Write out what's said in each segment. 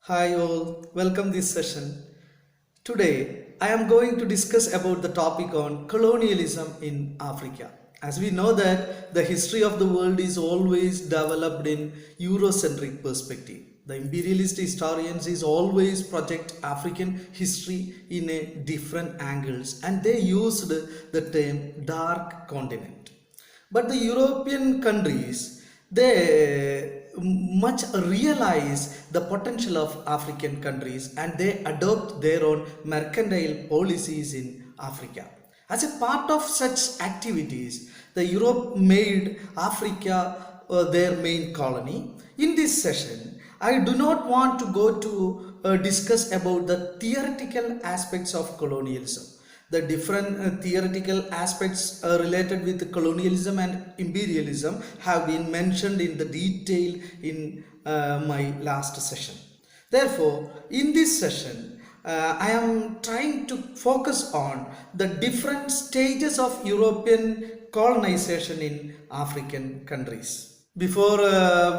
Hi all, welcome this session. Today I am going to discuss about the topic on colonialism in Africa. As we know that the history of the world is always developed in Eurocentric perspective. The imperialist historians is always project African history in a different angles and they used the term dark continent. But the European countries, they much realize the potential of African countries and they adopt their own mercantile policies in Africa. As a part of such activities, the Europe made Africa their main colony. In this session, I do not want to go to discuss about the theoretical aspects of colonialism. The different theoretical aspects related with colonialism and imperialism have been mentioned in the detail in my last session. Therefore, in this session, I am trying to focus on the different stages of European colonization in African countries. Before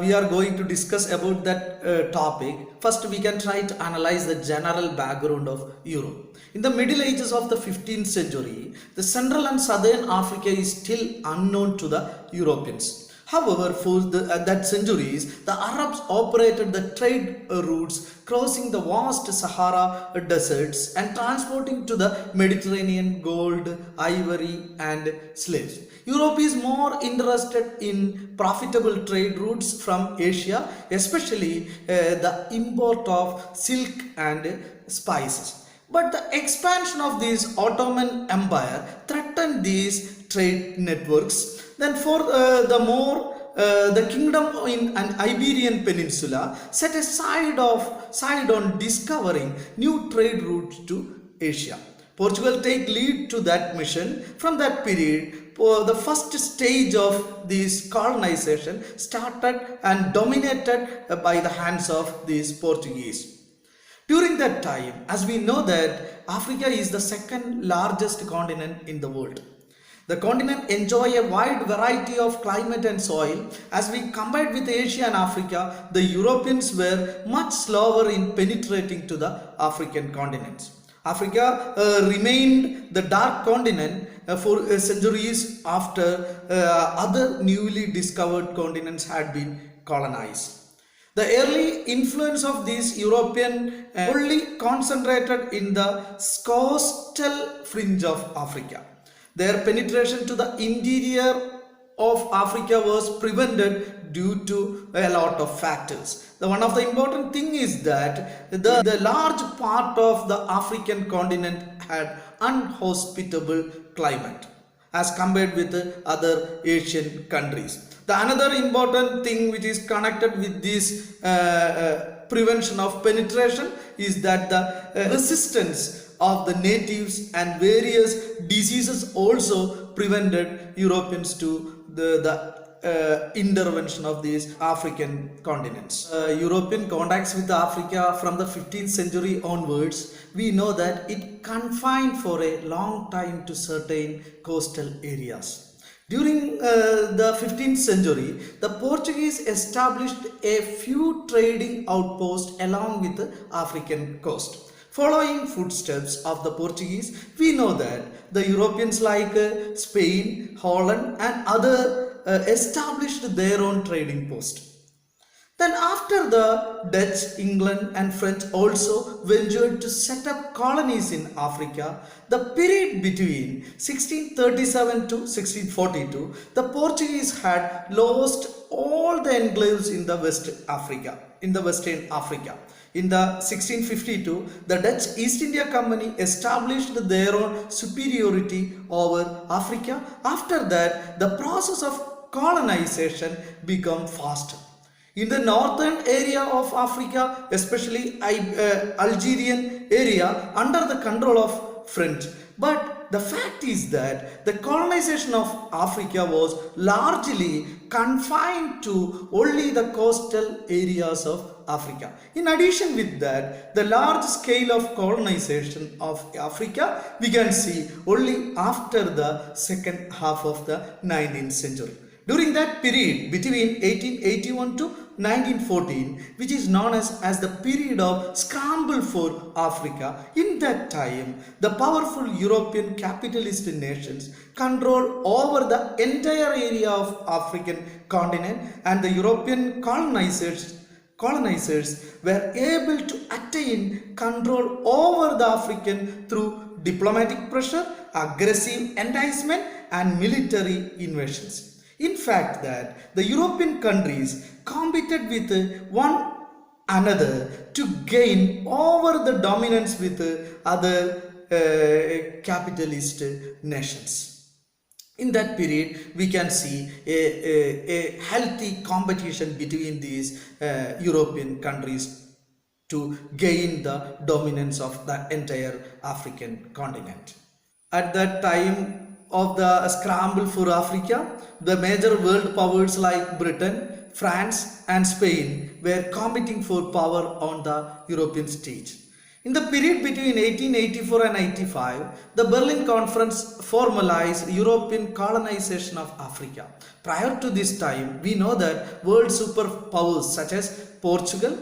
we are going to discuss about that topic, first we can try to analyze the general background of Europe. In the Middle Ages of the 15th century, the Central and Southern Africa is still unknown to the Europeans. However, for that centuries, the Arabs operated the trade routes crossing the vast Sahara deserts and transporting to the Mediterranean gold, ivory and slaves. Europe is more interested in profitable trade routes from Asia, especially the import of silk and spices. But the expansion of this Ottoman Empire threatened these trade networks. Then for the kingdom in an Iberian Peninsula set a side on discovering new trade routes to Asia. Portugal take lead to that mission. From that period, the first stage of this colonization started and dominated by the hands of these Portuguese. During that time, as we know that Africa is the second largest continent in the world. The continent enjoy a wide variety of climate and soil. As we compared with Asia and Africa, the Europeans were much slower in penetrating to the African continents. Africa remained the dark continent for centuries after other newly discovered continents had been colonized. The early influence of these European only concentrated in the coastal fringe of Africa. Their penetration to the interior of Africa was prevented due to a lot of factors. One of the important thing is that the large part of the African continent had unhospitable climate as compared with the other Asian countries. The another important thing which is connected with this prevention of penetration is that the resistance of the natives and various diseases also prevented Europeans to the intervention of these African continents. European contacts with Africa from the 15th century onwards, we know that it confined for a long time to certain coastal areas. During the 15th century, the Portuguese established a few trading outposts along with the African coast. Following footsteps of the Portuguese, we know that the Europeans like Spain, Holland and other established their own trading post. Then after the Dutch, England and French also ventured to set up colonies in Africa, the period between 1637 to 1642, the Portuguese had lost all the enclaves in the Western Africa. In the 1652, the Dutch East India Company established their own superiority over Africa. After that, the process of colonization became faster. In the northern area of Africa, especially Algerian area, under the control of French. But the fact is that the colonization of Africa was largely confined to only the coastal areas of Africa. In addition with that, the large scale of colonization of Africa we can see only after the second half of the 19th century. During that period between 1881 to 1914, which is known as the period of scramble for Africa. In that time, the powerful European capitalist nations controlled over the entire area of African continent, and the European colonizers were able to attain control over the African through diplomatic pressure, aggressive enticement, and military invasions. In fact, that the European countries competed with one another to gain over the dominance with other capitalist nations. In that period, we can see a healthy competition between these European countries to gain the dominance of the entire African continent. At that time of the scramble for Africa, the major world powers like Britain, France, and Spain were competing for power on the European stage. In the period between 1884 and 85, the Berlin Conference formalized European colonization of Africa. Prior to this time, we know that world superpowers such as Portugal,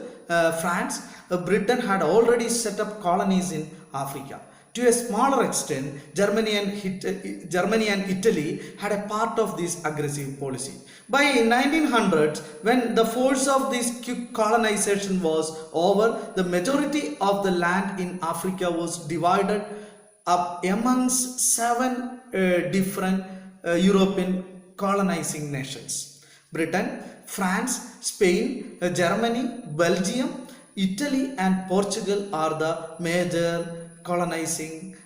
France, Britain had already set up colonies in Africa. To a smaller extent, Germany and Italy had a part of this aggressive policy. By 1900s, when the force of this colonization was over, the majority of the land in Africa was divided up amongst seven different European colonizing nations: Britain, France, Spain, Germany, Belgium, Italy, and Portugal are the major colonizing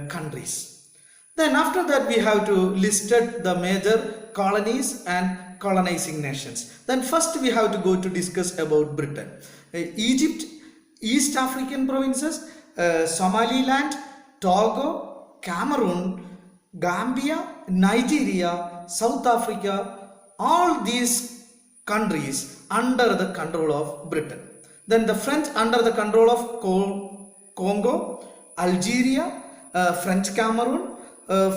countries. Then after that we have to listed the major colonies and colonizing nations. Then first we have to go to discuss about Britain. Egypt, East African provinces, Somaliland, Togo, Cameroon, Gambia, Nigeria, South Africa, all these countries under the control of Britain. Then the French under the control of Congo, Algeria, French Cameroon,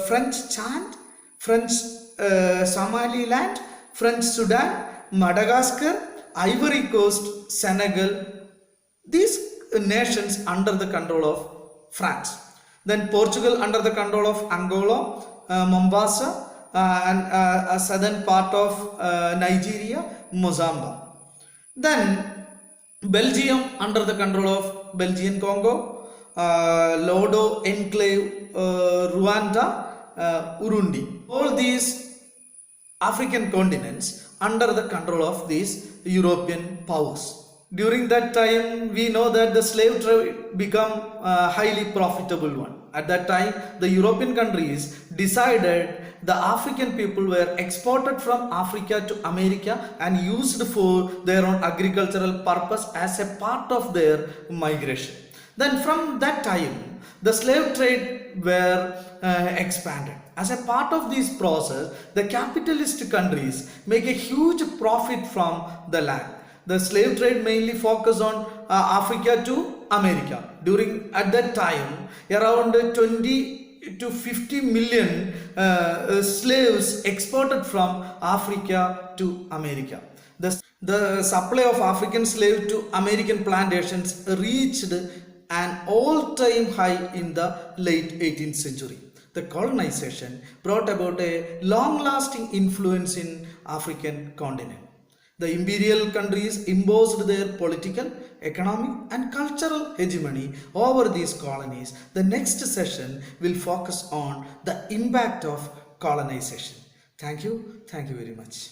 French Chad, French Somaliland, French Sudan, Madagascar, Ivory Coast, Senegal, these nations under the control of France. Then Portugal under the control of Angola, Mombasa, and a southern part of Nigeria, Mozambique. Then Belgium under the control of Belgian Congo, Lodo Enclave, Rwanda, Urundi. All these African continents under the control of these European powers. During that time, we know that the slave trade became a highly profitable one. At that time, the European countries decided the African people were exported from Africa to America and used for their own agricultural purpose as a part of their migration. Then from that time, the slave trade were expanded. As a part of this process, the capitalist countries make a huge profit from the land. The slave trade mainly focused on Africa to America. At that time, around 20 to 50 million slaves exported from Africa to America. The supply of African slaves to American plantations reached an all-time high in the late 18th century. The colonization brought about a long-lasting influence in African continent. The imperial countries imposed their political, economic, and cultural hegemony over these colonies. The next session will focus on the impact of colonization. Thank you very much.